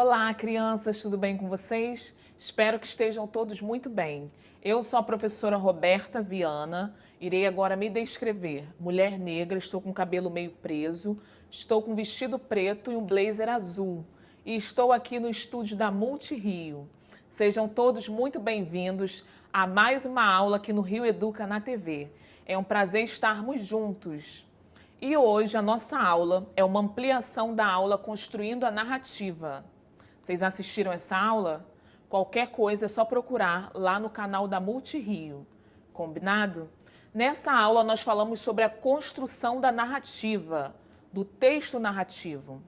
Olá, crianças, tudo bem com vocês? Espero que estejam todos muito bem. Eu sou a professora Roberta Viana, irei agora me descrever. Mulher negra, estou com o cabelo meio preso, estou com um vestido preto e um blazer azul. E estou aqui no estúdio da Multirio. Sejam todos muito bem-vindos a mais uma aula aqui no Rio Educa na TV. É um prazer estarmos juntos. E hoje a nossa aula é uma ampliação da aula Construindo a Narrativa. Vocês assistiram essa aula? Qualquer coisa é só procurar lá no canal da Multirio. Combinado? Nessa aula nós falamos sobre a construção da narrativa, do texto narrativo.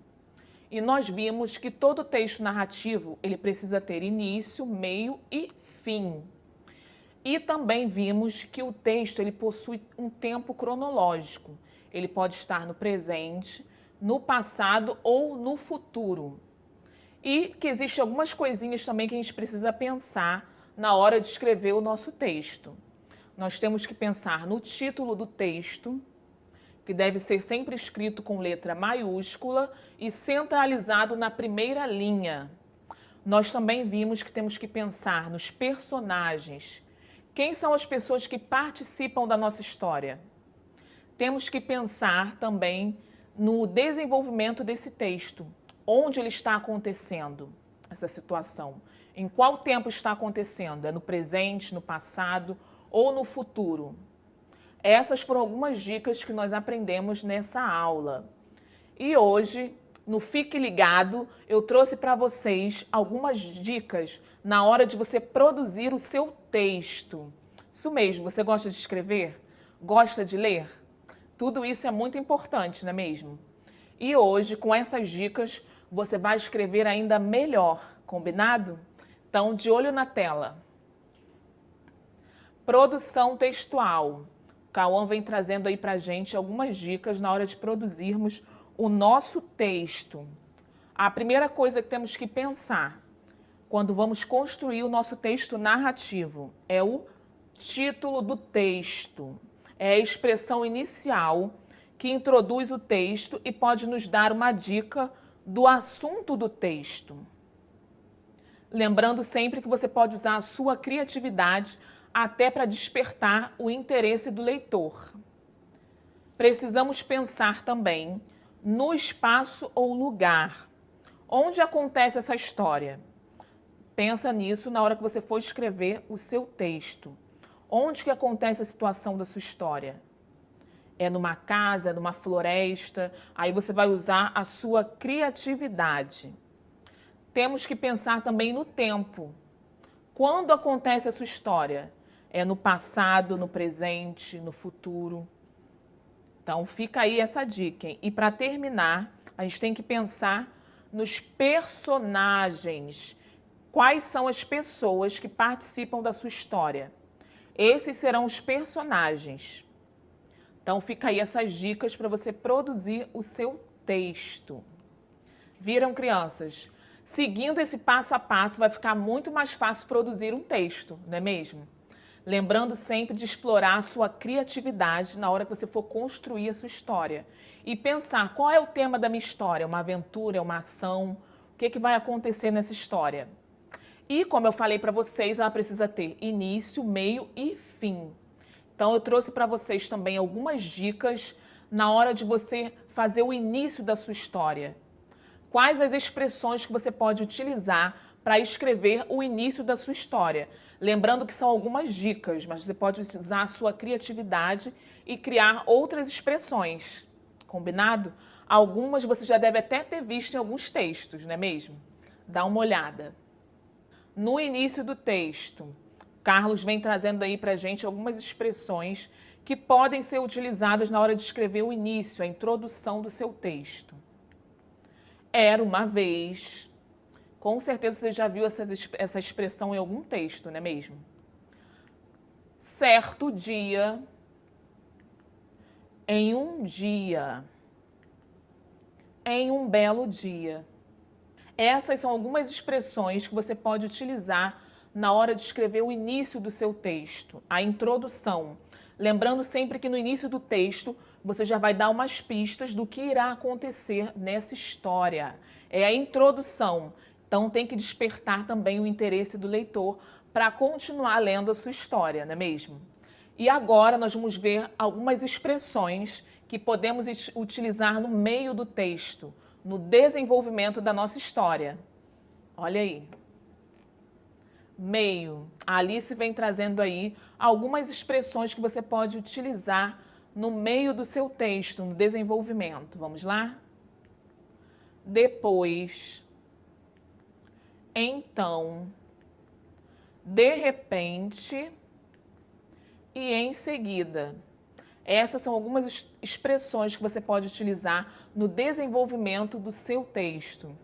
E nós vimos que todo texto narrativo ele precisa ter início, meio e fim. E também vimos que o texto ele possui um tempo cronológico. Ele pode estar no presente, no passado ou no futuro. E que existem algumas coisinhas também que a gente precisa pensar na hora de escrever o nosso texto. Nós temos que pensar no título do texto, que deve ser sempre escrito com letra maiúscula e centralizado na primeira linha. Nós também vimos que temos que pensar nos personagens. Quem são as pessoas que participam da nossa história? Temos que pensar também no desenvolvimento desse texto. Onde ele está acontecendo, essa situação? Em qual tempo está acontecendo? É no presente, no passado ou no futuro? Essas foram algumas dicas que nós aprendemos nessa aula. E hoje, no Fique Ligado, eu trouxe para vocês algumas dicas na hora de você produzir o seu texto. Isso mesmo, você gosta de escrever? Gosta de ler? Tudo isso é muito importante, não é mesmo? E hoje, com essas dicas, você vai escrever ainda melhor, combinado? Então, de olho na tela. Produção textual. O Cauã vem trazendo aí pra gente algumas dicas na hora de produzirmos o nosso texto. A primeira coisa que temos que pensar quando vamos construir o nosso texto narrativo é o título do texto. É a expressão inicial que introduz o texto e pode nos dar uma dica do assunto do texto. Lembrando sempre que você pode usar a sua criatividade até para despertar o interesse do leitor. Precisamos pensar também no espaço ou lugar. Onde acontece essa história? Pensa nisso na hora que você for escrever o seu texto. Onde que acontece a situação da sua história? É numa casa, é numa floresta, aí você vai usar a sua criatividade. Temos que pensar também no tempo. Quando acontece a sua história? É no passado, no presente, no futuro? Então fica aí essa dica, hein? E para terminar, a gente tem que pensar nos personagens. Quais são as pessoas que participam da sua história? Esses serão os personagens. Então, fica aí essas dicas para você produzir o seu texto. Viram, crianças? Seguindo esse passo a passo, vai ficar muito mais fácil produzir um texto, não é mesmo? Lembrando sempre de explorar a sua criatividade na hora que você for construir a sua história. E pensar qual é o tema da minha história, uma aventura, uma ação, o que vai acontecer nessa história. E, como eu falei para vocês, ela precisa ter início, meio e fim. Então, eu trouxe para vocês também algumas dicas na hora de você fazer o início da sua história. Quais as expressões que você pode utilizar para escrever o início da sua história? Lembrando que são algumas dicas, mas você pode usar a sua criatividade e criar outras expressões. Combinado? Algumas você já deve até ter visto em alguns textos, não é mesmo? Dá uma olhada. No início do texto, Carlos vem trazendo aí para a gente algumas expressões que podem ser utilizadas na hora de escrever o início, a introdução do seu texto. Era uma vez. Com certeza você já viu essa expressão em algum texto, não é mesmo? Certo dia. Em um dia. Em um belo dia. Essas são algumas expressões que você pode utilizar na hora de escrever o início do seu texto, a introdução. Lembrando sempre que no início do texto você já vai dar umas pistas do que irá acontecer nessa história. É a introdução. Então tem que despertar também o interesse do leitor para continuar lendo a sua história, não é mesmo? E agora nós vamos ver algumas expressões que podemos utilizar no meio do texto, no desenvolvimento da nossa história. Olha aí. Meio. A Alice vem trazendo aí algumas expressões que você pode utilizar no meio do seu texto, no desenvolvimento. Vamos lá? Depois. Então. De repente. E em seguida. Essas são algumas expressões que você pode utilizar no desenvolvimento do seu texto.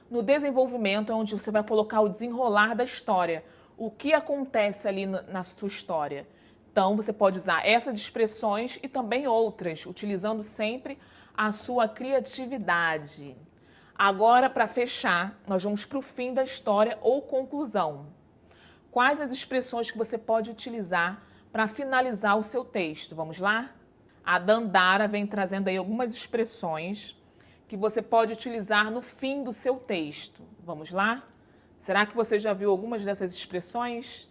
No desenvolvimento é onde você vai colocar o desenrolar da história, o que acontece ali na sua história. Então, você pode usar essas expressões e também outras, utilizando sempre a sua criatividade. Agora, para fechar, nós vamos para o fim da história ou conclusão. Quais as expressões que você pode utilizar para finalizar o seu texto? Vamos lá? A Dandara vem trazendo aí algumas expressões que você pode utilizar no fim do seu texto. Vamos lá? Será que você já viu algumas dessas expressões?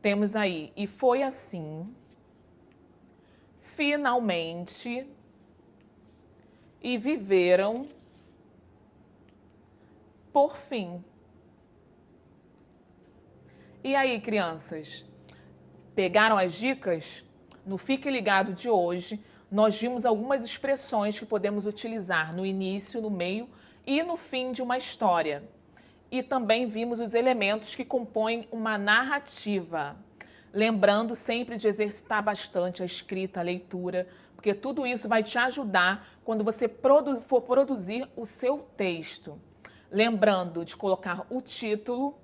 Temos aí, e foi assim, finalmente, e viveram, por fim. E aí, crianças? Pegaram as dicas? No Fique Ligado de hoje, nós vimos algumas expressões que podemos utilizar no início, no meio e no fim de uma história. E também vimos os elementos que compõem uma narrativa. Lembrando sempre de exercitar bastante a escrita, a leitura, porque tudo isso vai te ajudar quando você for produzir o seu texto. Lembrando de colocar o título,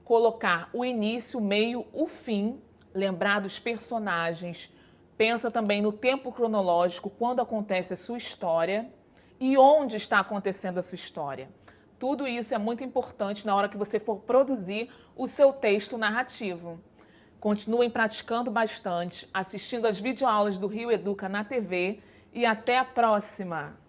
colocar o início, o meio, o fim, lembrar dos personagens. Pensa também no tempo cronológico, quando acontece a sua história e onde está acontecendo a sua história. Tudo isso é muito importante na hora que você for produzir o seu texto narrativo. Continuem praticando bastante, assistindo às videoaulas do Rio Educa na TV e até a próxima!